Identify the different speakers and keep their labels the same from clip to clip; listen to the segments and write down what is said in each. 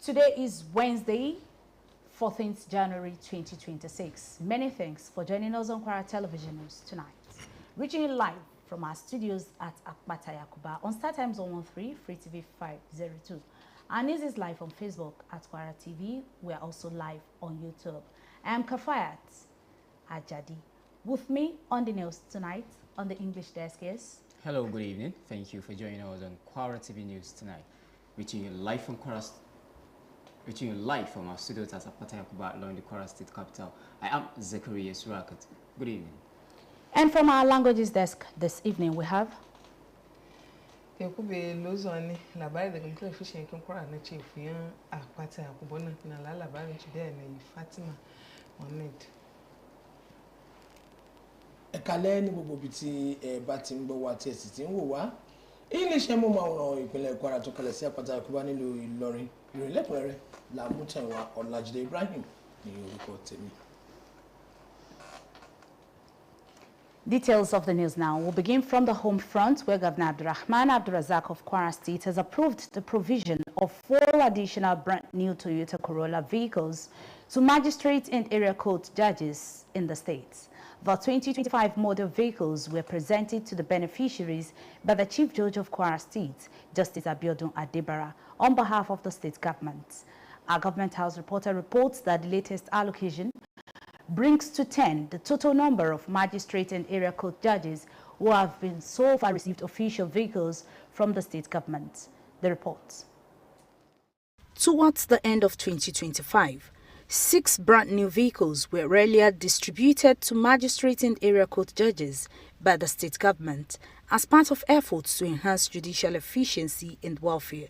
Speaker 1: Today is Wednesday, 14th January 2026. Many thanks for joining us on Kwara Television News tonight. Reaching you live from our studios at Akpata Yakuba on Star Times 113, Free TV 502. Our news is live on Facebook at Kwara TV. We are also live on YouTube. I am Kafayat Ajadi. With me on the news tonight on the English desk is...
Speaker 2: Hello, good evening. Thank you for joining us on Kwara TV News tonight. Reaching you live from our studios at Akpata Yakuba along the Kwara State capital. I am Zachariah Surakat. Good evening.
Speaker 1: And from our languages desk this evening we have...
Speaker 3: Yakube Lozoni, labari de conclure fishing can Kwara na chief yan Akpata Yakuba na la labari today na Fatima Mohammed.
Speaker 4: Ẹ̀kálẹ́ ní gbogbo bí tí bá ti ń gbọ́ wá tí ẹ sì ti ń wò wá. Ilé-iṣẹ́ mú máa ìpínlẹ̀ Kwara tó kalẹ̀ sí Akpata Yakuba nílùú Ìlọrin. Ìròyìn lẹ́kùnrẹ́rẹ́ la mú tẹ̀wá Ọlájídé Ibrahim ní orúkọ tèmi.
Speaker 1: Details of the news now. We'll begin from the home front, where Governor Abdurrahman Abdurazak of Kwara State has approved the provision of 4 additional brand new Toyota Corolla vehicles to magistrate and area court judges in the state. The 2025 model vehicles were presented to the beneficiaries by the Chief Judge of Kwara State, Justice Abiodun Adebara, on behalf of the state government. Our Government House reporter reports that the latest allocation brings to 10 the total number of magistrate and area court judges who have been so far received official vehicles from the state government. The report. Towards the end of 2025, 6 brand new vehicles were earlier distributed to magistrate and area court judges by the state government as part of efforts to enhance judicial efficiency and welfare.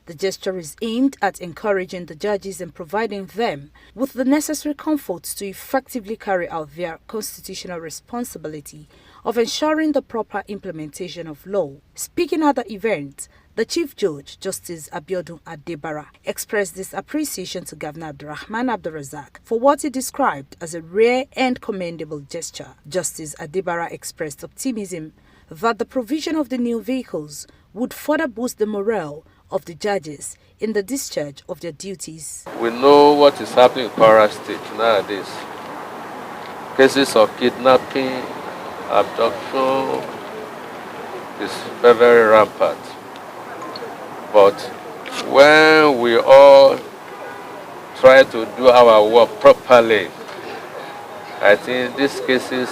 Speaker 1: The gesture is aimed at encouraging the judges and providing them with the necessary comforts to effectively carry out their constitutional responsibility of ensuring the proper implementation of law. Speaking at the event, the Chief Judge, Justice Abiodun Adebara, expressed this appreciation to Governor Abdurrahman Abdurazak for what he described as a rare and commendable gesture. Justice Adebara expressed optimism that the provision of the new vehicles would further boost the morale of the judges in the discharge of their duties.
Speaker 5: We know what is happening in Kwara State nowadays. Cases of kidnapping, abduction is very, very rampant. But when we all try to do our work properly, I think these cases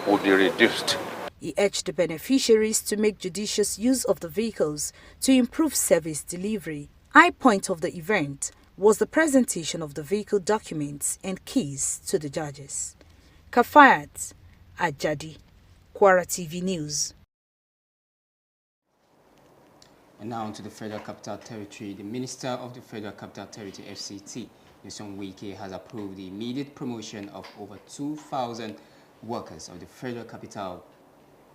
Speaker 5: will be reduced.
Speaker 1: He urged the beneficiaries to make judicious use of the vehicles to improve service delivery. High point of the event was the presentation of the vehicle documents and keys to the judges. Kafayat Ajadi, Kwara TV News.
Speaker 2: And now to the Federal Capital Territory. The Minister of the Federal Capital Territory, FCT, Nyesom Wike, has approved the immediate promotion of over 2,000 workers of the Federal Capital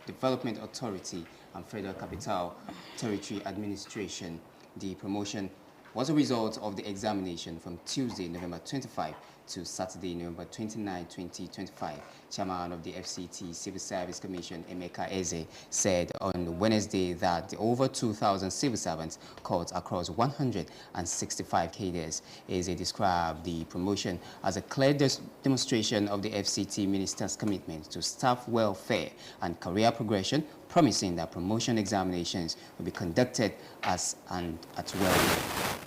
Speaker 2: Development Authority and Federal Capital Territory Administration. The promotion was a result of the examination from Tuesday, November 25 to Saturday, November 29, 2025. Chairman of the FCT Civil Service Commission, Emeka Eze, said on Wednesday that the over 2,000 civil servants caught across 165 cadres. Eze described the promotion as a clear demonstration of the FCT minister's commitment to staff welfare and career progression, promising that promotion examinations will be conducted as and at well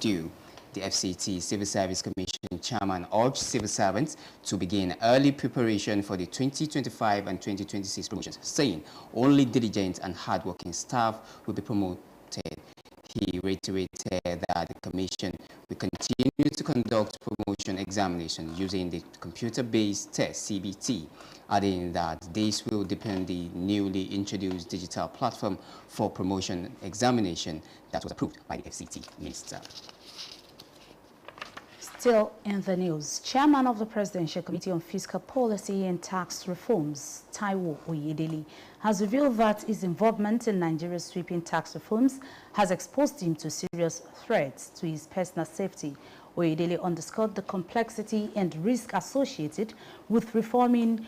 Speaker 2: due. The FCT Civil Service Commission chairman urged civil servants to begin early preparation for the 2025 and 2026 promotions, saying only diligent and hardworking staff will be promoted. He reiterated that the Commission will continue to conduct promotion examinations using the computer-based test CBT, adding that this will depend on the newly introduced digital platform for promotion examination that was approved by the FCT Minister.
Speaker 1: Still in the news, Chairman of the Presidential Committee on Fiscal Policy and Tax Reforms, Taiwo Oyedele, has revealed that his involvement in Nigeria's sweeping tax reforms has exposed him to serious threats to his personal safety. Oyedele underscored the complexity and risk associated with reforming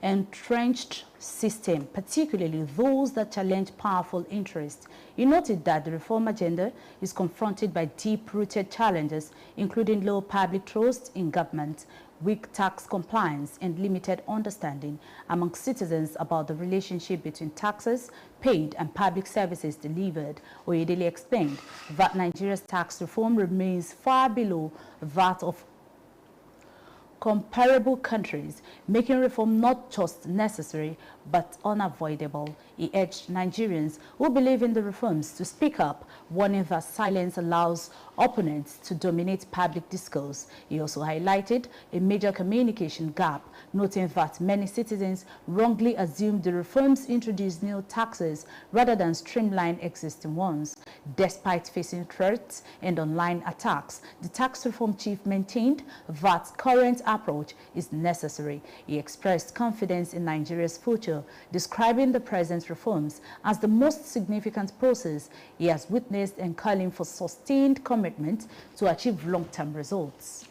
Speaker 1: entrenched system, particularly those that challenge powerful interests. He noted that the reform agenda is confronted by deep-rooted challenges, including low public trust in government, weak tax compliance, and limited understanding among citizens about the relationship between taxes paid and public services delivered. Oyedele explained that Nigeria's tax reform remains far below that of comparable countries, making reform not just necessary but unavoidable. He urged Nigerians who believe in the reforms to speak up, warning that silence allows opponents to dominate public discourse. He also highlighted a major communication gap, noting that many citizens wrongly assume the reforms introduce new taxes rather than streamline existing ones. Despite facing threats and online attacks, the tax reform chief maintained that current approach is necessary. He expressed confidence in Nigeria's future, describing the present reforms as the most significant process he has witnessed and calling for sustained commitment to achieve long-term results.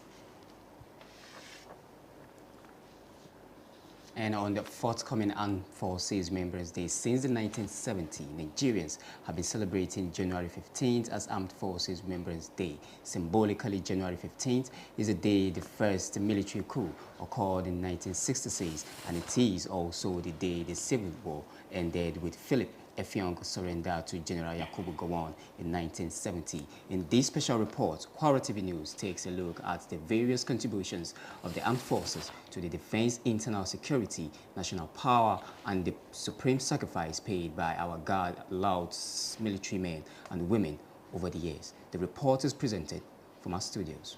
Speaker 2: And on the forthcoming Armed Forces Members' Day, since the 1970s, Nigerians have been celebrating January 15th as Armed Forces Members' Day. Symbolically, January 15th is the day the first military coup occurred in 1966, and it is also the day the Civil War ended with Philip Effiong's surrender to General Yakubu Gowon in 1970. In this special report, Kwara TV News takes a look at the various contributions of the armed forces to the defense, internal security, national power, and the supreme sacrifice paid by our God-allowed military men and women over the years. The report is presented from our studios.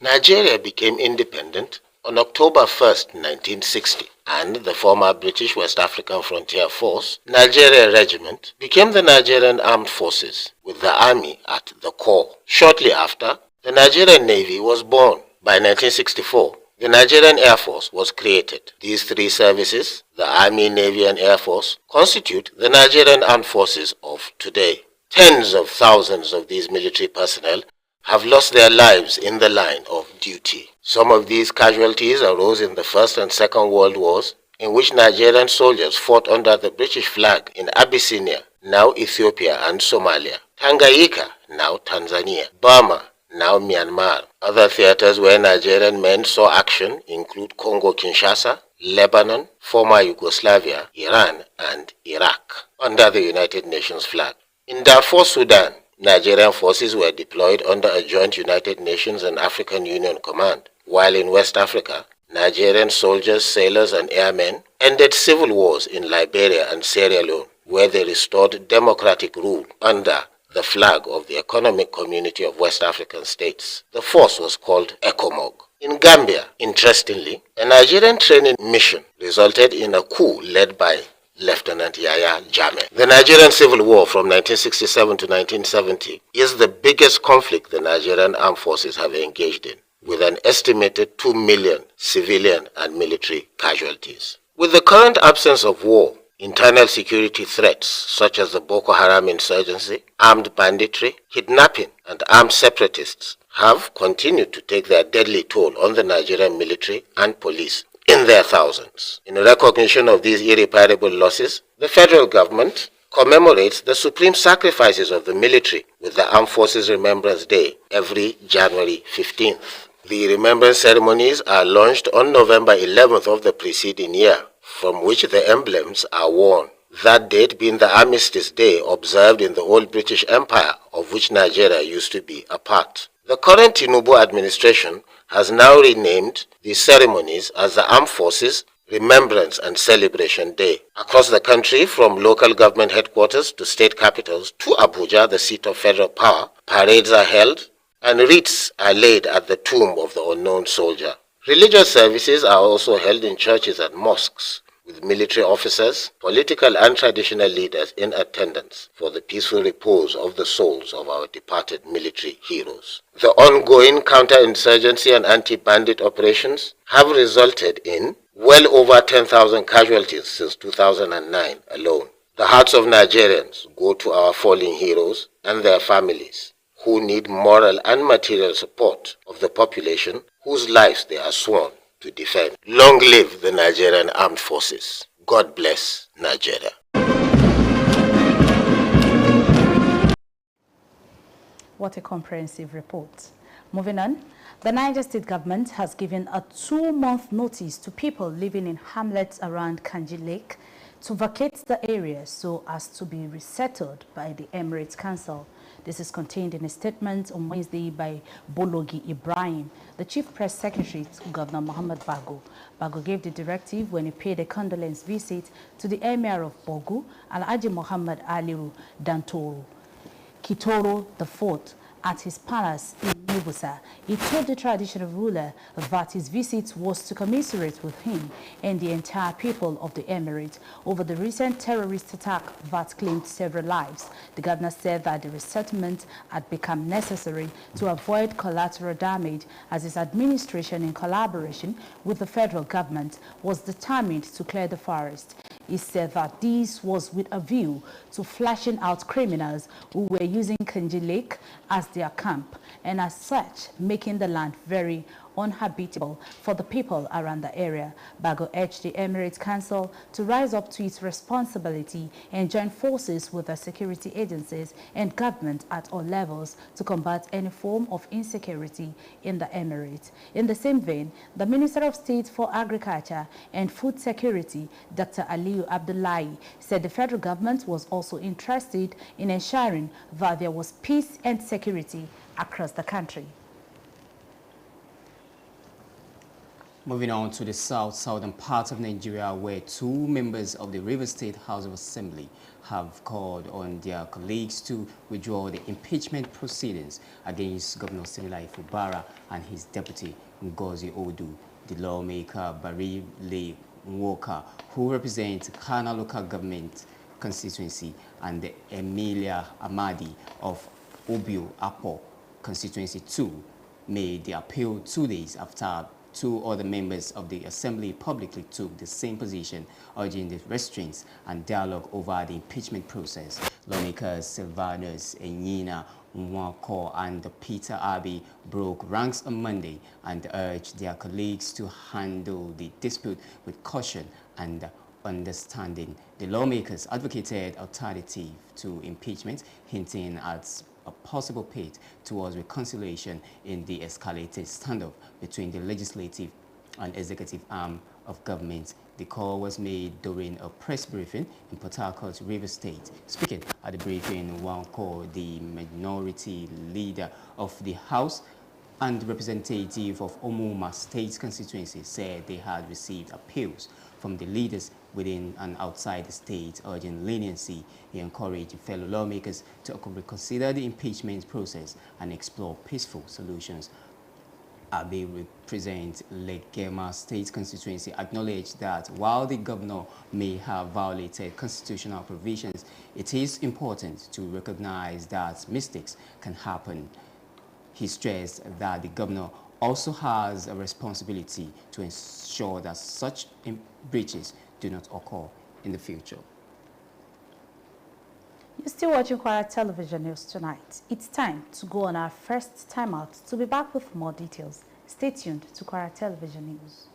Speaker 6: Nigeria became independent on October 1st, 1960, and the former British West African Frontier Force, Nigeria Regiment, became the Nigerian Armed Forces, with the Army at the core. Shortly after, the Nigerian Navy was born. By 1964, the Nigerian Air Force was created. These three services, the Army, Navy, and Air Force, constitute the Nigerian Armed Forces of today. Tens of thousands of these military personnel have lost their lives in the line of duty. Some of these casualties arose in the First and Second World Wars, in which Nigerian soldiers fought under the British flag in Abyssinia, now Ethiopia and Somalia, Tanganyika, now Tanzania, Burma, now Myanmar. Other theaters where Nigerian men saw action include Congo-Kinshasa, Lebanon, former Yugoslavia, Iran, and Iraq, under the United Nations flag. In Darfur, Sudan, Nigerian forces were deployed under a joint United Nations and African Union command, while in West Africa, Nigerian soldiers, sailors, and airmen ended civil wars in Liberia and Sierra Leone, where they restored democratic rule under the flag of the Economic Community of West African States. The force was called ECOMOG. In Gambia, interestingly, a Nigerian training mission resulted in a coup led by Lieutenant Yahya Jammeh. The Nigerian Civil War from 1967 to 1970 is the biggest conflict the Nigerian armed forces have engaged in, with an estimated 2 million civilian and military casualties. With the current absence of war, internal security threats such as the Boko Haram insurgency, armed banditry, kidnapping, and armed separatists have continued to take their deadly toll on the Nigerian military and police in their thousands. In recognition of these irreparable losses, the federal government commemorates the supreme sacrifices of the military with the Armed Forces Remembrance Day every January 15th. The remembrance ceremonies are launched on November 11th of the preceding year, from which the emblems are worn. That date being the Armistice Day observed in the old British Empire, of which Nigeria used to be a part. The current Tinubu administration has now renamed these ceremonies as the Armed Forces Remembrance and Celebration Day. Across the country, from local government headquarters to state capitals to Abuja, the seat of federal power, parades are held and wreaths are laid at the tomb of the unknown soldier. Religious services are also held in churches and mosques, with military officers, political and traditional leaders in attendance for the peaceful repose of the souls of our departed military heroes. The ongoing counterinsurgency and anti-bandit operations have resulted in well over 10,000 casualties since 2009 alone. The hearts of Nigerians go to our fallen heroes and their families, who need moral and material support of the population whose lives they are sworn to defend. Long live the Nigerian Armed Forces. God bless Nigeria.
Speaker 1: What a comprehensive report. Moving on, the Niger State government has given a 2-month notice to people living in hamlets around Kanji Lake to vacate the area so as to be resettled by the Emirates Council. This is contained in a statement on Wednesday by Bologi Ibrahim, the Chief Press Secretary to Governor Muhammad Bago. Bago gave the directive when he paid a condolence visit to the Emir of Bogu, Alhaji Muhammad Aliru Dantoro Kitoro IV, at his palace in Nibusa. He told the traditional ruler that his visit was to commiserate with him and the entire people of the emirate over the recent terrorist attack that claimed several lives. The governor said that the resettlement had become necessary to avoid collateral damage, as his administration, in collaboration with the federal government, was determined to clear the forest. He said that this was with a view to flashing out criminals who were using Kanji Lake as their camp, and as such making the land very uninhabitable for the people around the area. Bago urged the Emirates Council to rise up to its responsibility and join forces with the security agencies and government at all levels to combat any form of insecurity in the Emirates. In the same vein, the Minister of State for Agriculture and Food Security, Dr. Aliyu Abdullahi, said the federal government was also interested in ensuring that there was peace and security across the country.
Speaker 2: Moving on to the southern part of Nigeria, where 2 members of the River State House of Assembly have called on their colleagues to withdraw the impeachment proceedings against Governor Similaye Fubara and his deputy Ngozi Odu. The lawmaker Barry Lee Nwoka, who represents Kana local government constituency, and the Emilia Amadi of Obio Apo constituency 2, made the appeal 2 days after 2 other members of the Assembly publicly took the same position, urging the restraints and dialogue over the impeachment process. Lawmakers Sylvanus Enyina Nwako and Peter Abbey broke ranks on Monday and urged their colleagues to handle the dispute with caution and understanding. The lawmakers advocated alternative to impeachment, hinting at a possible path towards reconciliation in the escalated standoff between the legislative and executive arm of government. The call was made during a press briefing in Port Harcourt, Rivers State. Speaking at the briefing, Nwanko, the minority leader of the House and representative of Omuma State constituency, said they had received appeals from the leaders within and outside the state urging leniency. He encouraged fellow lawmakers to reconsider the impeachment process and explore peaceful solutions. Abe, represent Lekema State constituency, acknowledged that while the governor may have violated constitutional provisions, it is important to recognize that mistakes can happen. He stressed that the governor also has a responsibility to ensure that such breaches do not occur in the future.
Speaker 1: You're still watching Kwara Television News tonight. It's time to go on our first timeout. To be back with more details, stay tuned to Kwara Television News.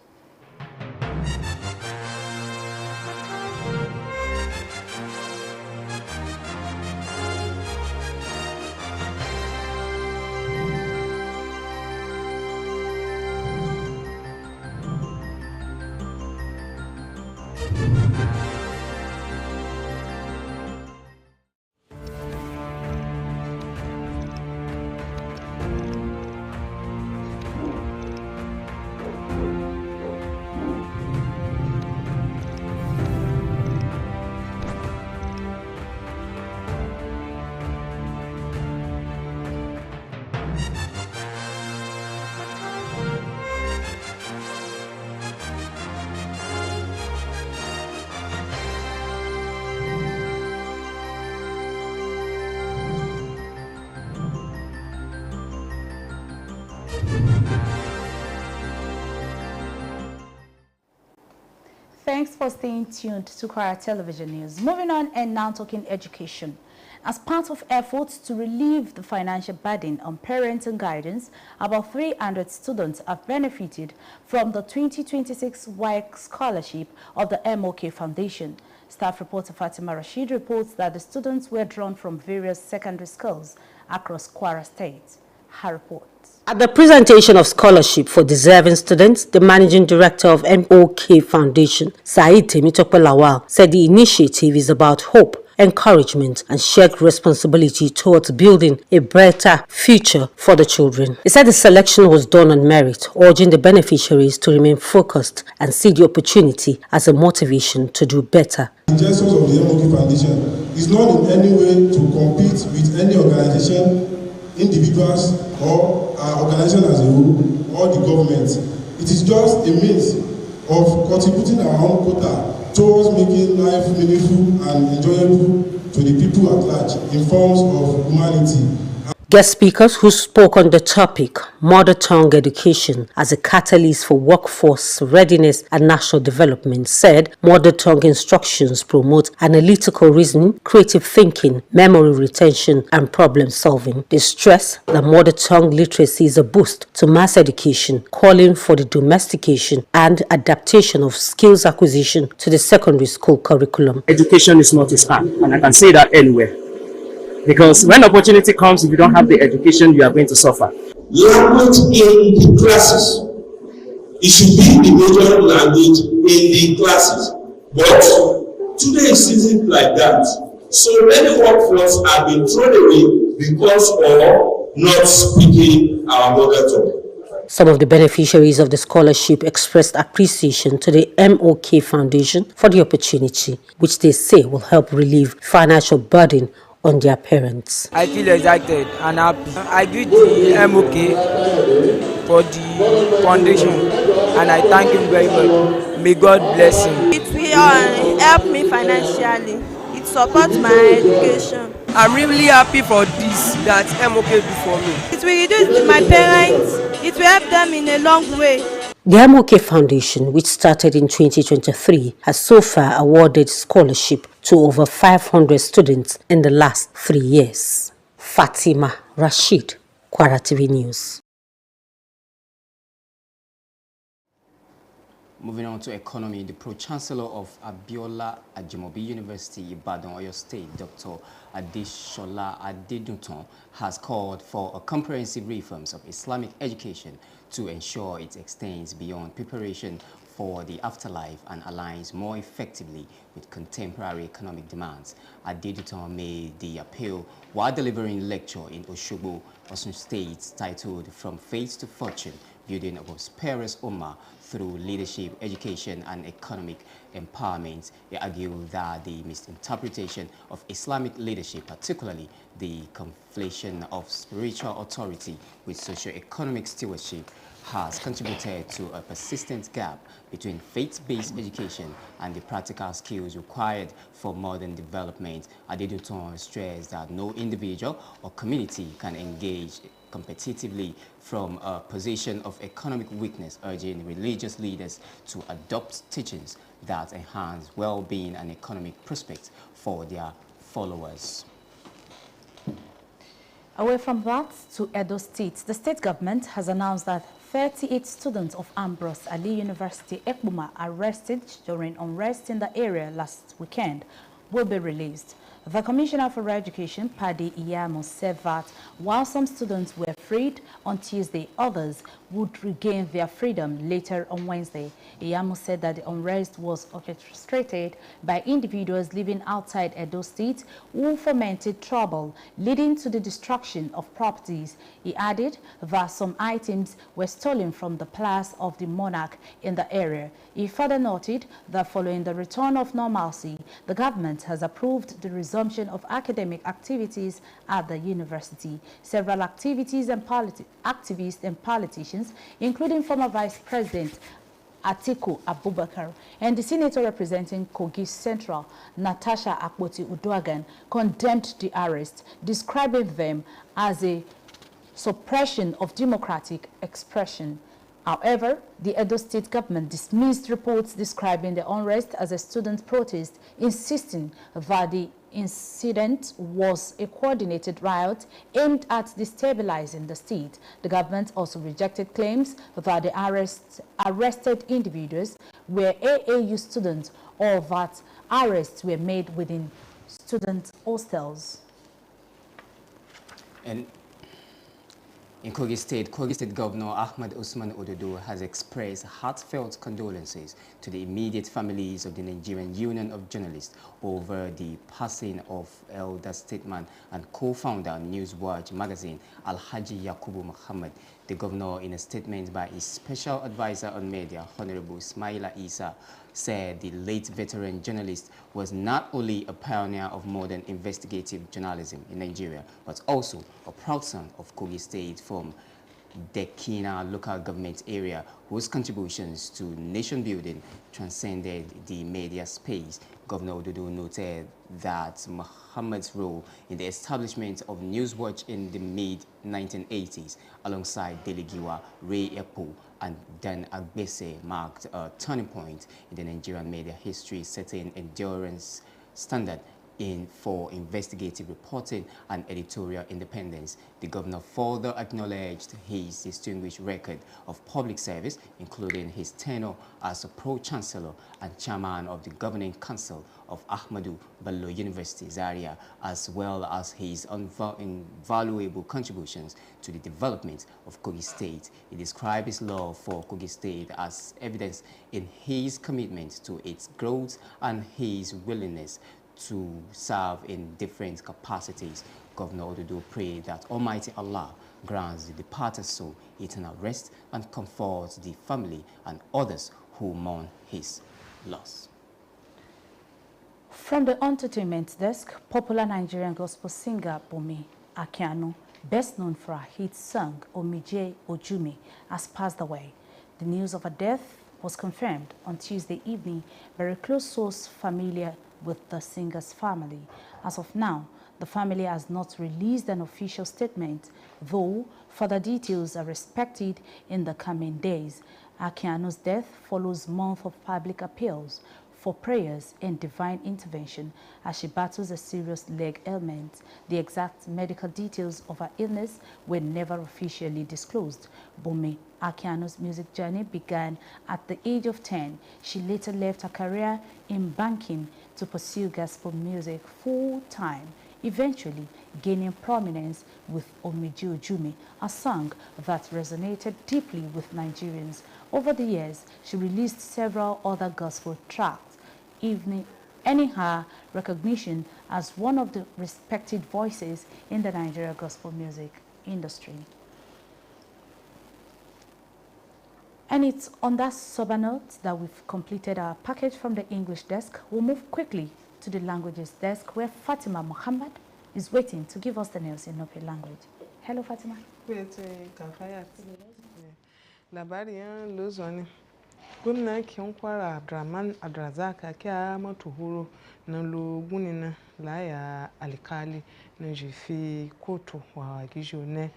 Speaker 1: Thanks for staying tuned to Kwara Television News. Moving on and now talking education. As part of efforts to relieve the financial burden on parents and guardians, about 300 students have benefited from the 2026 WAEC scholarship of the MOK Foundation. Staff reporter Fatima Rashid reports that the students were drawn from various secondary schools across Kwara State. Her report.
Speaker 7: At the presentation of scholarship for deserving students, the managing director of MOK Foundation, Said Temitope Lawal, said the initiative is about hope, encouragement and shared responsibility towards building a brighter future for the children. He said the selection was done on merit, urging the beneficiaries to remain focused and see the opportunity as a motivation to do better.
Speaker 8: The gestures of the MOK Foundation is not in any way to compete with any organization, individuals or organization as a whole or the government. It is just a means of contributing our own quota towards making life meaningful and enjoyable to the people at large in forms of humanity.
Speaker 7: Guest speakers who spoke on the topic, mother tongue education as a catalyst for workforce readiness and national development, said mother tongue instructions promote analytical reasoning, creative thinking, memory retention and problem solving. They stress that mother tongue literacy is a boost to mass education, calling for the domestication and adaptation of skills acquisition to the secondary school curriculum.
Speaker 9: Education is not a scam, and I can say that anywhere. Because when opportunity comes, if you don't have the education, you are going to suffer.
Speaker 10: Language in the classes. It should be the major language in the classes. But today it isn't like that. So many workforce have been thrown away because of not speaking our mother tongue.
Speaker 7: Some of the beneficiaries of the scholarship expressed appreciation to the MOK Foundation for the opportunity, which they say will help relieve financial burden on their parents.
Speaker 11: I feel excited and happy. I greet the MOK for the foundation and I thank him very much. May God bless him.
Speaker 12: It will help me financially. It supports my education.
Speaker 11: I'm really happy for this that MOK do for me.
Speaker 12: It will reduce my parents. It will help them in a long way.
Speaker 7: The MOK Foundation, which started in 2023, has so far awarded scholarship to over 500 students in the last 3 years. Fatima Rashid, Kwara TV News.
Speaker 2: Moving on to economy, the Pro-Chancellor of Abiola Ajimobi University, Ibadan, Oyo State, Dr. Adeshola Adeduton, has called for a comprehensive reforms of Islamic education to ensure it extends beyond preparation for the afterlife and aligns more effectively with contemporary economic demands. Adeduton made the appeal while delivering a lecture in Oshogbo, Osun State, titled From Faith to Fortune, Building a Prosperous Ummah through Leadership, Education and Economic Empowerment. They argue that the misinterpretation of Islamic leadership, particularly the conflation of spiritual authority with socio-economic stewardship, has contributed to a persistent gap between faith-based education and the practical skills required for modern development. Adeduton stressed that no individual or community can engage competitively from a position of economic weakness, urging religious leaders to adopt teachings that enhance well-being and economic prospects for their followers.
Speaker 1: Away from that, to Edo State, the state government has announced that 38 students of Ambrose Ali University, Ekbuma, arrested during unrest in the area last weekend will be released. The Commissioner for Education, Padi Iyamo, said that while some students were freed on Tuesday, others would regain their freedom later on Wednesday. Iyamo said that the unrest was orchestrated by individuals living outside Edo State who fomented trouble, leading to the destruction of properties. He added that some items were stolen from the palace of the monarch in the area. He further noted that following the return of normalcy, the government has approved the resumption of academic activities at the university. Several activities and activists and politicians, including former Vice President Atiku Abubakar and the senator representing Kogi Central, Natasha Akpoti-Uduaghan, condemned the arrest, describing them as a suppression of democratic expression. However, the Edo State government dismissed reports describing the unrest as a student protest, insisting that the incident was a coordinated riot aimed at destabilizing the state. The government also rejected claims that the arrested individuals were AAU students or that arrests were made within student hostels.
Speaker 2: And in Kogi State Governor Ahmad Usman Ododo has expressed heartfelt condolences to the immediate families of the Nigerian Union of Journalists over the passing of elder statesman and co-founder of Newswatch magazine, Alhaji Yakubu Muhammad. The governor, in a statement by his special advisor on media, Honorable Ismaila Isa, said the late veteran journalist was not only a pioneer of modern investigative journalism in Nigeria, but also a proud son of Kogi State from Dekina local government area, whose contributions to nation building transcended the media space. Governor Ododo noted that Muhammad's role in the establishment of Newswatch in the mid-1980s, alongside Delegiwa, Ray Ekpo, and Dan Agbese, marked a turning point in the Nigerian media history, setting endurance standard for investigative reporting and editorial independence. The governor further acknowledged his distinguished record of public service, including his tenure as a pro-chancellor and chairman of the governing council of Ahmadu Bello University, Zaria, as well as his invaluable contributions to the development of Kogi State. He described his love for Kogi State as evidence in his commitment to its growth and his willingness to serve in different capacities. Governor Ododo prayed that Almighty Allah grants the departed soul eternal rest and comforts the family and others who mourn his loss.
Speaker 1: From the entertainment desk, popular Nigerian gospel singer Bumi Akiano, best known for her hit song Omije Ojumi, has passed away. The news of her death was confirmed on Tuesday evening by a close source familiar with the singer's family. As of now, the family has not released an official statement, though further details are expected in the coming days. Akiano's death follows months of public appeals for prayers and divine intervention as she battles a serious leg ailment. The exact medical details of her illness were never officially disclosed. Bumi Akiano's music journey began at the age of 10. She later left her career in banking to pursue gospel music full-time, eventually gaining prominence with Omiji Ojumi, a song that resonated deeply with Nigerians. Over the years, she released several other gospel tracks, earning her recognition as one of the respected voices in the Nigeria gospel music industry. And it's on that sober note that we've completed our package from the English desk. We'll move quickly to the languages desk, where Fatima Muhammad is waiting to give us the news in Nupe language. Hello, Fatima.
Speaker 3: Labariyan lozoni. Gwamnatin Kwara Abdulrazak aka matuhuro na loguni na laya alkali na jifi kotu wa gijo ne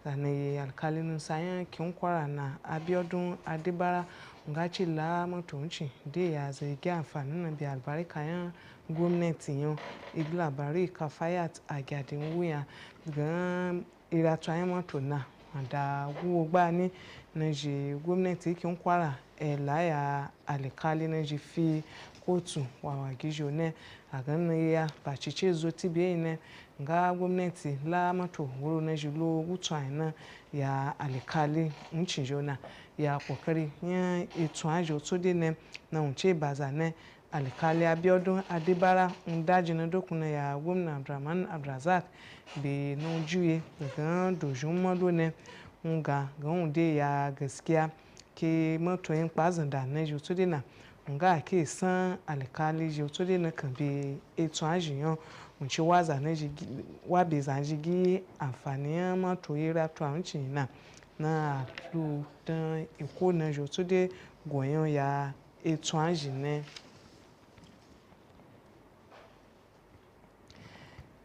Speaker 3: zane alkali nun sayan kin Kwara na Abiodun Adebara ngachi la matunci de ya zai ga amfani na bi albarka yan gwamnati yan iglabari Kafayat agadin wuya ga iratu mato na da wo gba ni na je gwamnati kin Kwara laya alkali na ji fi kotu wa gijo ne a ganin ya ba cice zo tibe ne ga gwamnati la mato wuro na ji lo wutu na ya alkali ncin jona ya kokari ya etu ajo to de ne na unce baza ne alkali Abiodun Adebara ndaji na dokuna ya gwamna Abdurrahman Abdulrazak be no juye daga dojun mado ne nga ga unde ya gaskiya ke matoyin kwazan da na ji to dina nga ke san alkali ji to dina kan be etu ajiyan unci waza na ji wa be zan ji gi amfani matoyi rato anci na lu dan iko na ji to de goyon ya etu ajine.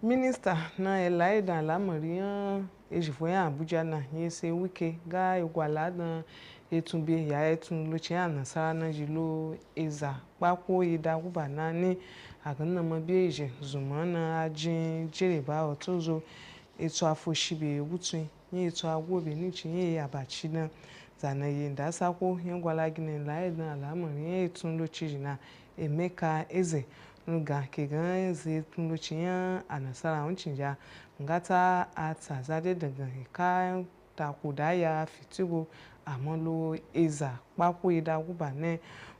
Speaker 3: Minister na Elaida Lamariyan ejifo ya Abuja na yese wike ga igwala na etunbe ya etun lo che anasara na jilo eza papo ida guba na ni aganna mabe je zuma na ajin jereba otozo etu afoshibe wutun yin etu agwobe ni chi yin abachi na zana yin da sako yin gwala gine la na alamari yin etun lo chi na Emeka Eze nga ke gan eze etun lo chi yan anasara uncin ja ngata ata zade daga ka ta kudaya fitigo amalo eza papo ida guba ne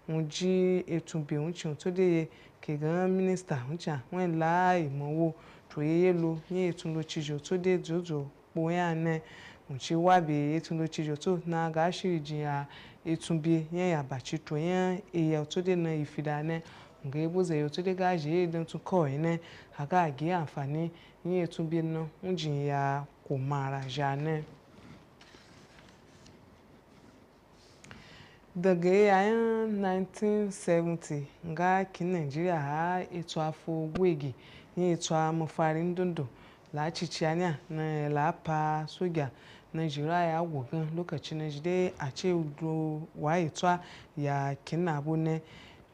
Speaker 3: unji etunbe uncin to de ke gan minister uncha wen la imowo to yelo yin etun lo chijo to de jojo po yan ne unchi wabe etun lo chijo to na ga shiri jiya etunbe yin abachi to yan eya to de na ifida ne nga eboze yo to de ga je don tun ko ne aga gi àǹfààní yin etunbe no unjin ya ko mara ja ne daga yayin 1970 nga kin Nigeria ha etu afo gwegi yin etu amafarin dondo la ciciyanya na la pa soja Nigeria ya wogan lokacin na jide a ce do wa etu ya kin abu ne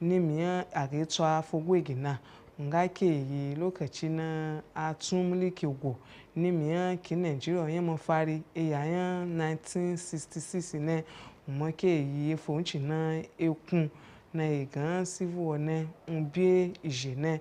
Speaker 3: ni miyan a ga etu afo gwegi na nga ke yi lokaci na a tun mulki go ni miyan kin Nigeria yin mafari yayin 1966 ne mo ke yi fonchi na ekun na egan civil war ne nbie ije ne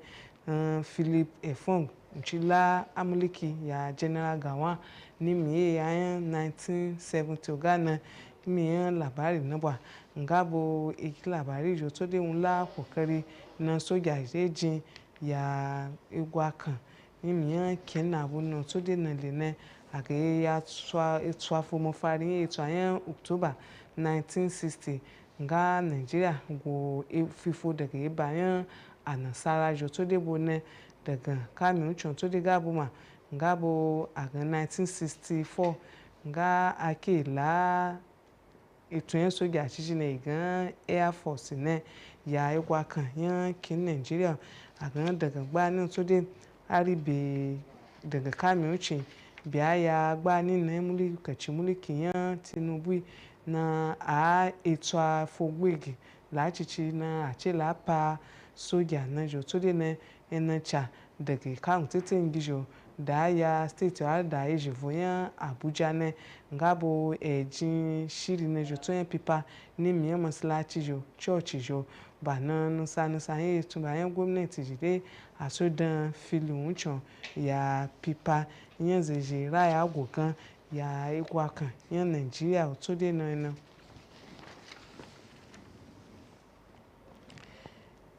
Speaker 3: Philip Efong nchila amuliki ya General Gawan ni mi yayin 1970 Ghana mi yan labari na ba ngabo iki labari jo to de unla kokari na soja jin ya igwa kan ni mi yan kenna bu no to de na le ne aga ya etu afo mo fari etu ayan October 1960 nga Nigeria go fifo daga ibayan anasara jo to de bo ne daga kami uchon to de gabo ma ngabo aga 1964 nga ake la etu yan soja chichi na igan Air Force ne ya igwa kan yan kin Nigeria aga daga gba ni to de aribe daga kami uchin biya ya gba ni na mulki yan Tinubu na a etu afogwegi la chichi na a ce la pa soja na jo to de na enacha daga kan tete ngijo da ya state wa da ya jivo yan Abuja ne ngabo ejin shiri na jo to yan pipa ni miyan masallaci jo church jo ba na nusa yan etu ba yan gwamnati jide a so dan fili unchon ya pipa yan zeje ra ya gogan ya igwa kan yan Nigeria to de na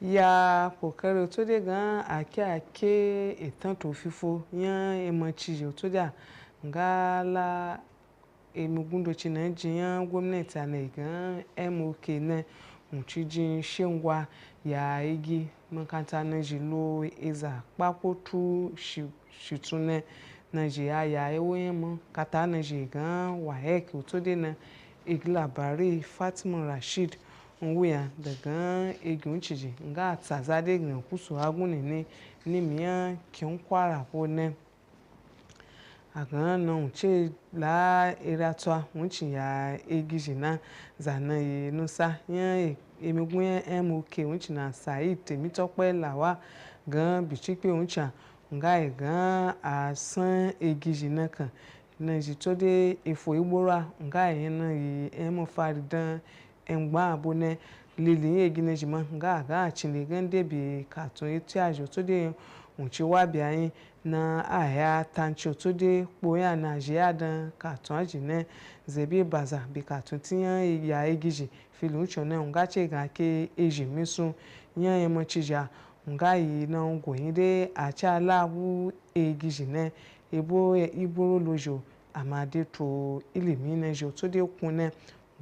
Speaker 3: ya kokari to de gan ake etan to fifo yan emachi jo to da nga la emugundo chi na jin yan gwamnati na gan MOK na unchi jin shengwa ya igi makanta na jilo eza papo tu shitune na je ya ewo yan mo kata na je gan WAEC to de na iglabari Fatima Rashid nwuya daga egun chiji nga tsazade gna kusu aguni ni miyan kin Kwara ko ne aga na unche la eratwa unchi ya egiji na zana ye nusa yan emegun yan MOK unchi na Said Temitope Lawa gan bichipe uncha nga gan asan egiji na kan na ji to de efo igbora nga yen na yi emo faridan engba abone lili egine jima nga ga chile gan debi katon eti ajo to de unchi wa biayin na aya tancho to de poya na je adan katon ajine zebi baza bi katon tiyan ya egiji fili uncho na nga che ga ke eji misun yan emo chija nga yi na ngoyin de acha lawu egiji ne ebo iboro lojo amade to ilimi na jo to de kun ne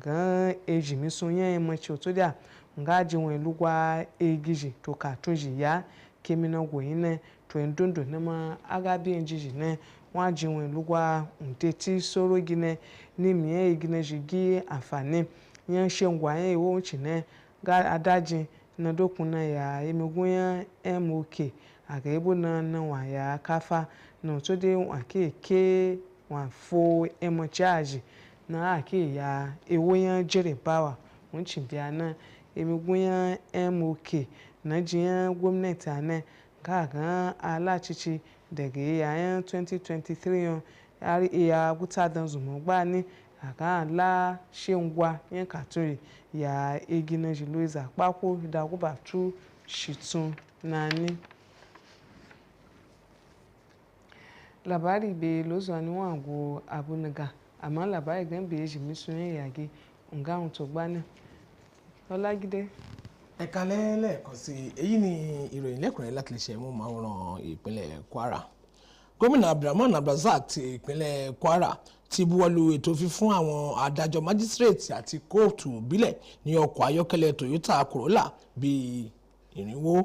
Speaker 3: gan eji misun yan emo chi to da nga jinwe lugwa egiji to katon ji ya kemi na goyin ne to endondo na ma aga bi enjiji ne wa jinwe lugwa nteti soro gine ni mi gine jigi àǹfààní yan shengwa yan ewo unchi ne ga adaji na dokun na ya emegun yan MOK aga ebo na wa ya kafa no to de wa ke wan fo emo charge na ake ya ewoyan jere bawa mun cimbiya na emigun MOK na jiyan gwamnati na ga alacici daga yayin 2023 har iya guta dan zumu gba ni aka la shengwa yan katuri ya egina jiloiza pako da guba tu shitun nani labari be lozo ni wọn go abunaga àmọ́ labari gan be jimi sun yage nga hun to gba ni Ọlágídé
Speaker 4: ẹ̀ka lẹ́ẹ̀kan sí èyí ni ìròyìn lẹ́kùnrin láti lè ṣe mú máwòrán ìpínlẹ̀ Kwara. Gómìnà Abdulrahman Abdulrazak ti ìpínlẹ̀ Kwara ti buwọ́lu ètò fífún àwọn adájọ́ májísírèètì àti kóòtù ìbílẹ̀ ní ọkọ̀ ayọ́kẹ́lẹ́ Toyota Corolla bíi 400.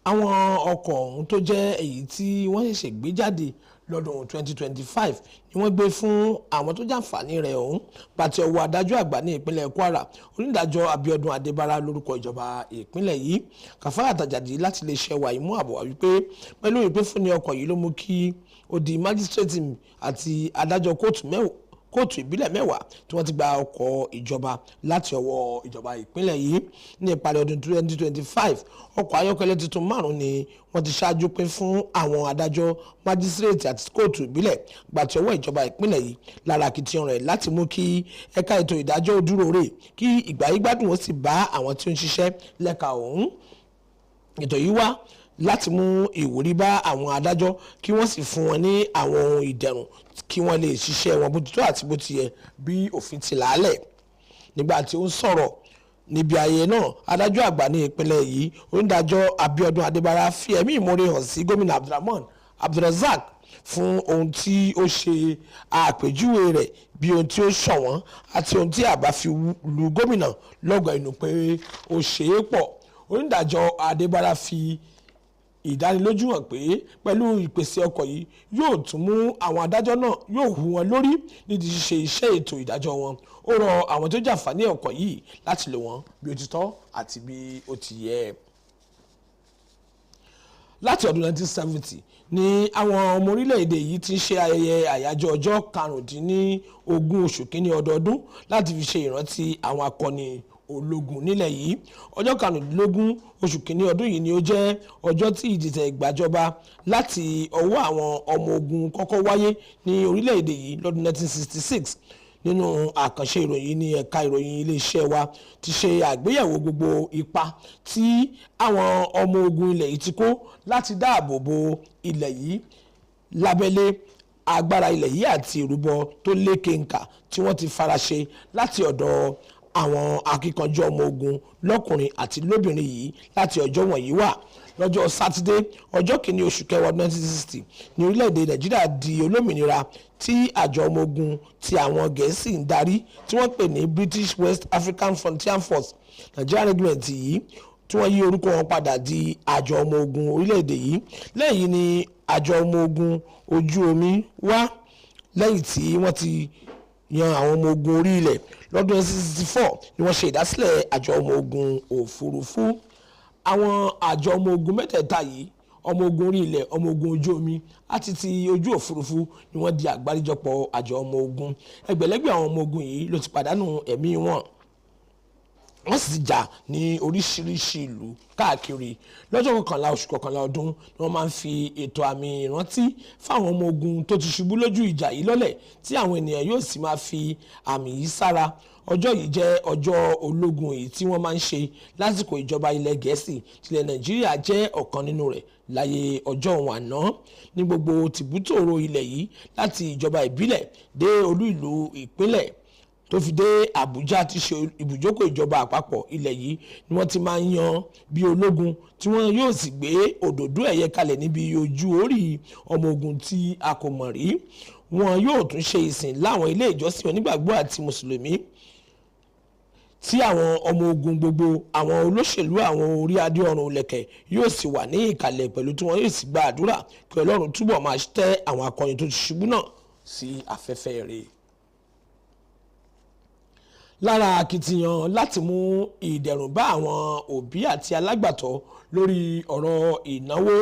Speaker 4: Àwọn ọkọ̀ ọ̀hún tó jẹ́ èyí tí wọ́n ṣẹ̀ṣẹ̀ gbé jáde lọ́dún 2025 ni wọ́n gbé fún àwọn tó jàǹfààní rẹ̀ ọ̀hún pàtẹ ọwọ́ adájọ́ àgbà ní ìpínlẹ̀ Kwara onídàájọ́ Abíọ́dún Adébára lórúkọ ìjọba ìpínlẹ̀ yìí Kàfáyà Àjàdí láti lè ṣe wà ìmú àbọ̀ wá wípé pẹ̀lú ìpínfúnni ọkọ̀ yìí ló mú kí ó di májísírèètì àti adájọ́ kóòtù ìbílẹ̀ 10 tí wọ́n ti gba ọkọ̀ ìjọba láti ọwọ́ ìjọba ìpínlẹ̀ yìí ní ìparí ọdún 2025 ọkọ̀ ayọ́kẹ́lẹ́ tuntun 5 ni wọ́n ti ṣáájú pín fún àwọn adájọ́ májísírèètì àti kóòtù ìbílẹ̀ gbà tí ọwọ́ ìjọba ìpínlẹ̀ yìí lára akitiyan rẹ̀ láti mú kí ẹ̀ka ètò ìdájọ́ dúró rè kí ìgbáyégbádùn ó sì bá àwọn tí ó ń ṣiṣẹ́ lẹ́ka ọ̀hún. Ètò yìí wá láti mú ìwúrí bá àwọn adájọ́ kí wọ́n sì fún wọn ní àwọn ohun ìdẹ̀rùn kí wọ́n lè ṣiṣẹ́ wọn bó ti tó àti bó ti yẹ bí òfin ti làálẹ̀. Nígbà tí ó ń sọ̀rọ̀ níbi ayẹyẹ náà adájọ́ àgbà ní ìpínlẹ̀ yìí onídàájọ́ Abíọ́dún Adébára fi ẹ̀mí ìmoore hàn sí gómìnà Abdulrahman Abdulrazak fún ohun tí ó ṣe àpèjúwe rẹ̀ bí ohun tí ó ṣọ̀wọ́n àti ohun tí àbá fi lu gómìnà lọ́gọ̀ inú pé ó ṣe é pọ̀. Onídàájọ́ Adébára fi ìdánilójú hàn pé pẹ̀lú ìpèsè ọkọ̀ yìí yóò tún mú àwọn adájọ́ náà yóò hù wọn lórí nídìí ṣíṣe iṣẹ́ ètò ìdájọ́ wọn. Ó rọ àwọn tó jàǹfààní ọkọ̀ yìí láti lò wọ́n bí ó ti tọ́ àti bí ó ti yẹ. Láti ọdún 1970 ni àwọn ọmọ orílẹ̀-èdè yìí ti ń ṣe ayẹyẹ àyájọ́ ọjọ́ 15 oṣù kínní ọdọọdún láti fi ṣe ìrántí àwọn akọni ológun nílẹ̀ yìí. Ọjọ́ 15 oṣù kínní ọdún yìí ni ó jẹ́ ọjọ́ tí ìdìtẹ̀ ìgbàjọba láti ọwọ́ àwọn ọmọ ogun kọ́kọ́ wáyé ní orílẹ̀-èdè yìí lọ́dún 1966. Nínú àkànṣe ìròyìn ní ẹ̀ka ìròyìn iléeṣẹ́ wa ti ṣe àgbéyẹ̀wò gbogbo ipa tí àwọn ọmọ ogun ilẹ̀ yìí ti kó láti dáàbò bo ilẹ̀ yìí lábẹ́lé agbára ilẹ̀ yìí àti ìrúbọ tó lékenkà tí wọ́n ti faraṣe láti ọ̀dọ̀ àwọn akíkanjú ọmọ ogun lọ́kùnrin àti lóbìnrin yìí láti ọjọ́ wọ̀nyí wà. Lọ́jọ́ sátidé ọjọ́ 1 oṣù kẹwàá 1960 ní orílẹ̀-èdè Nàìjíríà di olómìnira tí àjọ ọmọ ogun tí àwọn Gẹ̀ẹ́sì ń darí tí wọ́n pè ní British West African Frontier Force Nigerian Regiment yìí tí wọ́n yí orúkọ wọn padà di àjọ ọmọ ogun orílẹ̀-èdè yìí. Lẹ́yìn ni àjọ ọmọ ogun ojú omi wá lẹ́yìn tí wọ́n ti yan àwọn ọmọ ogun orí ilẹ̀. Lọ́dún 1964 ni wọ́n ṣe ìdásílẹ̀ àjọ ọmọ ogun òfurufú. Àwọn àjọ ọmọ ogun mẹ́tẹ̀ẹ̀ta yìí ọmọ ogun orí ilẹ̀ ọmọ ogun ojú omi àti ti ojú òfurufú ni wọ́n di àgbáríjọpọ̀ àjọ ọmọ ogun. Ẹgbẹ̀lẹ́gbẹ̀ àwọn ọmọ ogun yìí ló ti pàdánù ẹ̀mí wọn wọ́n sì ti jà ní oríṣiríṣi ìlú káàkiri. Lọ́jọ́ 11 oṣù kọkànlá ọdún ni wọ́n máa ń fi ètò àmì ìrántí fáwọn ọmọ ogun tó ti ṣubú lójú ìjà yìí lọ́lẹ̀ tí àwọn ènìyàn yóò sì máa fi àmì yìí sára. Ọjọ́ yìí jẹ́ ọjọ́ ológun èyí tí wọ́n máa ń ṣe lásìkò ìjọba ilẹ̀ Gẹ̀ẹ́sì tilẹ̀ Nàìjíríà jẹ́ ọ̀kan nínú rẹ̀ láyé ọjọ́ òun àná. Ní gbogbo tìbútòrò ilẹ̀ yìí láti ìjọba ìbílẹ̀ dé olú ìlú ìpínlẹ̀ tó fi dé Àbújá tí ṣe ibùjókòó ìjọba àpapọ̀ ilẹ̀ yìí ni wọ́n ti máa ń yan bí ológun tí wọ́n yóò sì gbé òdòdó ẹ̀yẹ kalẹ̀ níbi ojú orí ọmọ ogun tí a kò mọ̀ rí. Wọn yóò tún ṣe ìsìn láwọn ilé ìjọsìn onígbàgbọ́ àti mùsùlùmí tí àwọn ọmọ ogun gbogbo àwọn olóṣèlú àwọn orí adé ọrùn lẹ̀kẹ̀ yóò sì wà ní ìkàlẹ̀ pẹ̀lú tí wọ́n yóò sì gba àdúrà kí Ọlọ́run túbọ̀ máa tẹ́ àwọn akọni tó ti ṣubú náà sí afẹ́fẹ́ rẹ̀. Lára akitiyan láti mú ìdẹ̀rùn bá àwọn òbí àti alágbàtọ́ lórí ọ̀rọ̀ ìnáwó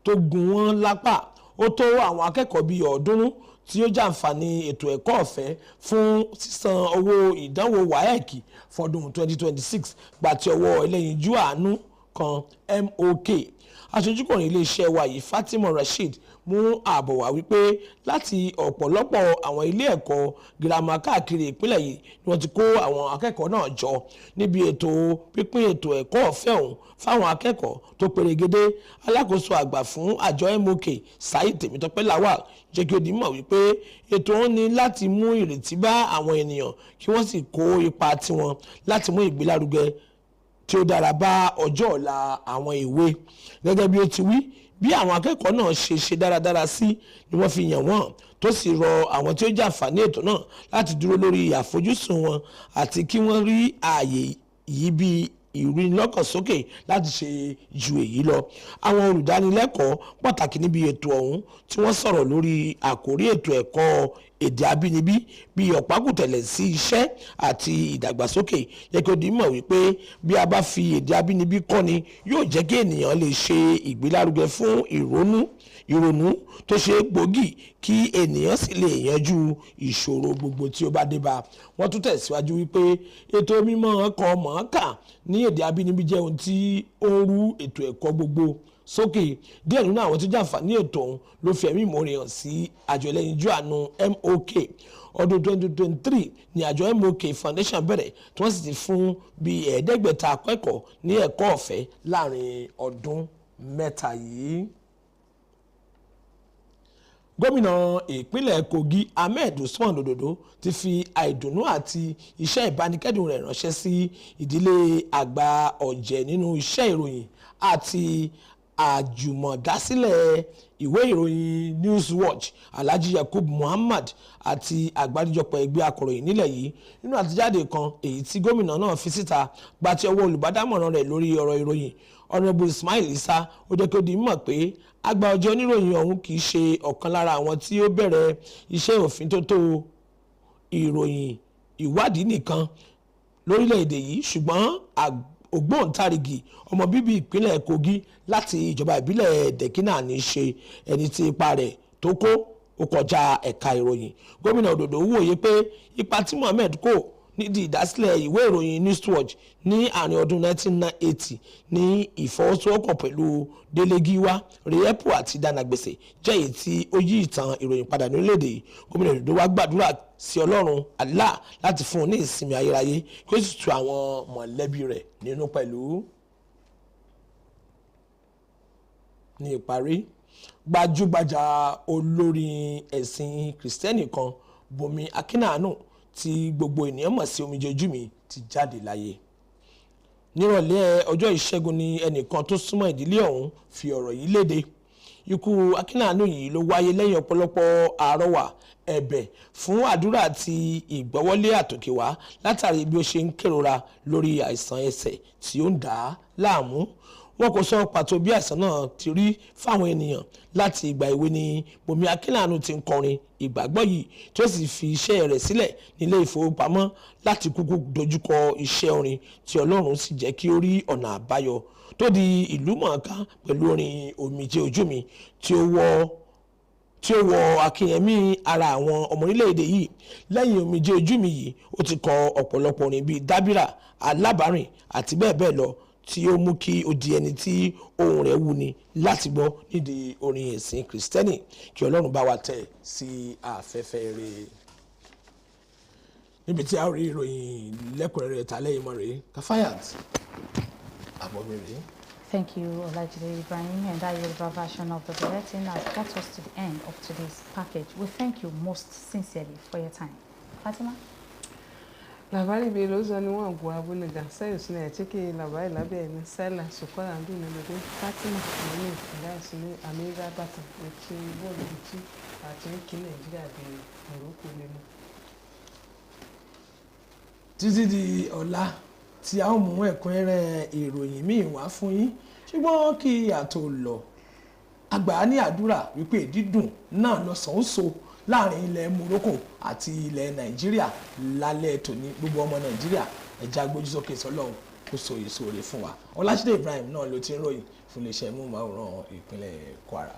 Speaker 4: tó gún wọn lápá ó tó àwọn akẹ́kọ̀ọ́ bíi 300 tí ó jàǹfààní ètò ẹ̀kọ́ ọ̀fẹ́ fún sísan owó ìdánwò WAEC fọdún 2026 gbà tí ọwọ́ ẹlẹ́yinjú àánú kan MOK. Aṣojúkọ̀rin iléeṣẹ́ wa yìí Fatima Rasheed mú ààbọ̀ wá wípé láti ọ̀pọ̀lọpọ̀ àwọn ilé ẹ̀kọ́ girama káàkiri ìpínlẹ̀ yìí ni wọ́n ti kó àwọn akẹ́kọ̀ọ́ náà jọ níbi ètò pínpín ètò ẹ̀kọ́ ọ̀fẹ́ ọ̀hún fáwọn akẹ́kọ̀ọ́ tó perégedé. Alákòóso àgbà fún àjọ MOK Saheed Tèmítọ́pẹ́ Lawal jẹ́ kí ó di mọ̀ wípé ètò wọn ní láti mú ìrètí bá àwọn ènìyàn kí wọ́n sì kó ipa tiwọn láti mú ìgbélárugẹ tí ó dára bá ọjọ́ ọ̀la àwọn èwe. Gẹ́gẹ́ bí ó ti wí, bí àwọn akẹ́kọ̀ọ́ náà ṣe dáradára sí ni wọ́n fi yàn wọ́n, tó sì rọ àwọn tí ó jàǹfààní ètò náà láti dúró lórí àfojúsùn wọn àti kí wọ́n rí ààyè yìí bí ìrìnlọ́kànsókè láti ṣe ju èyí lọ. Àwọn olùdánilẹ́kọ̀ọ́ pàtàkì níbi ètò ọ̀hún tí wọ́n sọ̀rọ̀ lórí àkórí ètò ẹ̀kọ́ èdè abínibí bí ọ̀pákùtẹ̀lẹ̀ sí iṣẹ́ àti ìdàgbàsókè yẹ kí ó di mọ̀ wípé bí a bá fi èdè abínibí kọ́ni yóò jẹ́ kí ènìyàn lè ṣe ìgbélárugẹ fún ìrònú tó ṣe gbòógì kí ènìyàn sì lè yanjú ìṣòro gbogbo tí ó bá dé bá. Wọ́n tún tẹ̀síwájú wípé ètò mímọ̀ ọkọ̀ mọ̀ọ́kà ní èdè abínibí jẹ́ ohun tí ó ń rú ètò ẹ̀kọ́ gbogbo sókè. Díẹ̀ nínú àwọn tó jàǹfààní ètò ọ̀hún ló fi ẹ̀mí ìmoore hàn sí àjọ ẹlẹ́yinjú àánú MOK. Ọdún 2023 ni àjọ MOK Foundation bẹ̀rẹ̀ tí wọ́n sì ti fún bí 500 akẹ́kọ̀ọ́ ní ẹ̀kọ́ ọ̀fẹ́ láàrin ọdún 3 yìí. Gómìnà ìpínlẹ̀ Kogi Ahmed Usman Ododo ti fi àìdùnnú àti iṣẹ́ ìbánikẹ́dùn rẹ̀ ránṣẹ́ sí ìdílé àgbà ọ̀jẹ̀ nínú iṣẹ́ ìròyìn àti àjùmọ̀dásílẹ̀ ìwé ìròyìn Newswatch Alhaji Yakub Muhammad àti àgbáríjọpọ̀ ẹgbẹ́ akọ̀ròyìn nílẹ̀ yìí. Nínú àtijáde kan èyí tí gómìnà náà fi síta gba ti ọwọ́ olùbádámọ̀ràn rẹ̀ lórí ọ̀rọ̀ ìròyìn Honourable Ismail Isa ó jẹ́ kí ó di mọ̀ pé àgbà ọ̀jẹ̀ oníròyìn ọ̀hún kì í ṣe ọ̀kan lára àwọn tí ó bẹ̀rẹ̀ iṣẹ́ òfin tó tó ìròyìn ìwádìí nìkan lórílẹ̀‐èdè yìí, ṣùgbọ́n ògbóǹtarìgì ọmọ bíbí ìpínlẹ̀ Kogi láti ìjọba ìbílẹ̀ Dẹ̀kínà ní í ṣe ẹni tí ipa rẹ̀ tó kó ó kọjá ẹ̀ka ìròyìn. Gómìnà Òdòdó wòye pé ipa tí Mohammed kó nídìí ìdásílẹ̀ ìwé ìròyìn Newswatch ní àárín ọdún 1980 ní ìfọwọ́sowọ́pọ̀ pẹ̀lú Delegiwa Riepu àti Danagbèsè jẹ́ èyí tí ó yí ìtàn ìròyìn padà ní orílẹ̀-èdè yìí. Gómìnà Òdòdó wá gbàdúrà sí Ọlọ́run Allah láti fún un ní ìsinmi ayérayé kí ó sì tu àwọn mọ̀lẹ́bí rẹ̀ nínú pẹ̀lú. Ní ìparí, gbajúgbajà olórin ẹ̀sìn Kristẹni kan Bùnmi Akínàánú tí gbogbo ènìyàn mọ̀ sí Omijé Ojú Mi ti jáde láyé. Nírọ̀lẹ́ ọjọ́ Ìṣẹ́gun ni ẹnìkan tó súnmọ́ ìdílé ọ̀hún fi ọ̀rọ̀ yìí léde. Ikú Akínàánú yìí ló wáyé lẹ́yìn ọ̀pọ̀lọpọ̀ àrọwà ẹ̀bẹ̀ fún àdúrà àti ìgbọ́wọ́lé àtòkèwá látàrí bí ó ṣe ń kérora lórí àìsàn ẹsẹ̀ tí ó ń dà á láàmú. Wọn kò sọ pàtó bí àìsàn náà ti rí fáwọn ènìyàn. Láti ìgbà èwe ni Bùnmi Akínàánú ti ń kọrin ìgbàgbọ́ yìí tí ó sì fi iṣẹ́ rẹ̀ sílẹ̀ nílé ìfowópamọ́ láti kúkú dojúkọ iṣẹ́ orin tí Ọlọ́run sì jẹ́ kí ó rí ọ̀nà àbáyọ tó di ìlú mọ̀ọ́ká pẹ̀lú orin Omijé Ojú Mi tí ó wọ akínyẹmí ara àwọn ọmọ orílẹ̀-èdè yìí. Lẹ́yìn Omijé Ojú Mi yìí ó ti kọ ọ̀pọ̀lọpọ̀ orin bíi Dábírà, Alábàárìn àti bẹ́ẹ̀ bẹ́ẹ̀ lọ tí ó mú kí ó di ẹni tí ohùn rẹ̀ wúni láti gbọ́ nídìí orin ẹ̀sìn Kristẹni. Kí Ọlọ́run bá wa tẹ̀ sí afẹ́fẹ́ rẹ̀. Níbi tí a rí ìròyìn lẹ́kùnrẹ́rẹ́ ta lẹ́yìn mọ́ rèé Kafayat àbọ̀mí rèé.
Speaker 1: Thank you, Olajide Ibrahim, and that Yoruba version of the bulletin has brought us to the end of today's package. We thank you most sincerely for your time. Fatima?
Speaker 3: Labari belozo ni wọn gwa abúlé sai su ne cike labari labe ni sala su kwara ndu ne lebe Fatima ni da su ne Amira Bata ci bọ́ọ̀lù ci àti ki Nigeria be Morocco le mu.
Speaker 4: Títí di ọ̀la tí a ó mú ẹ̀kúnrẹ́rẹ́ ìròyìn míì wá fún yín, ṣùgbọ́n kí a tó lọ àgbà ní àdúrà wípé dídùn náà lọ́sàn-án so láàrin ilẹ̀ Morocco àti ilẹ̀ Nàìjíríà lálẹ́ tòní. Gbogbo ọmọ Nàìjíríà ẹja gbójú sókè sọ́lọ́run kó so èso rẹ̀ fún wa. Ọlájídé Ibrahim náà ló ti ń ròyìn fún iléeṣẹ́ móhùnmáwòrán ìpínlẹ̀ Kwara.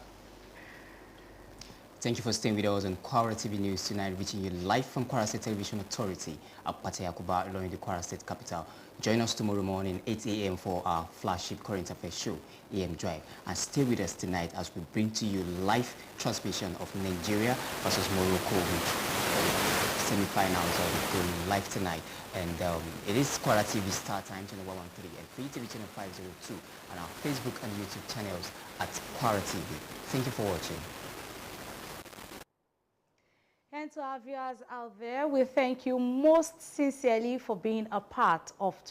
Speaker 2: Thank you for staying with us on Kwara TV News tonight, reaching you live from Kwara State Television Authority at Pateyakuba, along the Kwara State capital. Join us tomorrow morning, 8 a.m. for our flagship current affairs show, AM Drive. And stay with us tonight as we bring to you live transmission of Nigeria versus Morocco semi-finals going live tonight. And it is Kwara TV Star Time channel 113 and Free TV channel 502 and our Facebook and YouTube channels at Kwara TV. Thank you for watching.
Speaker 1: And to our viewers out there, we thank you most sincerely for being a part of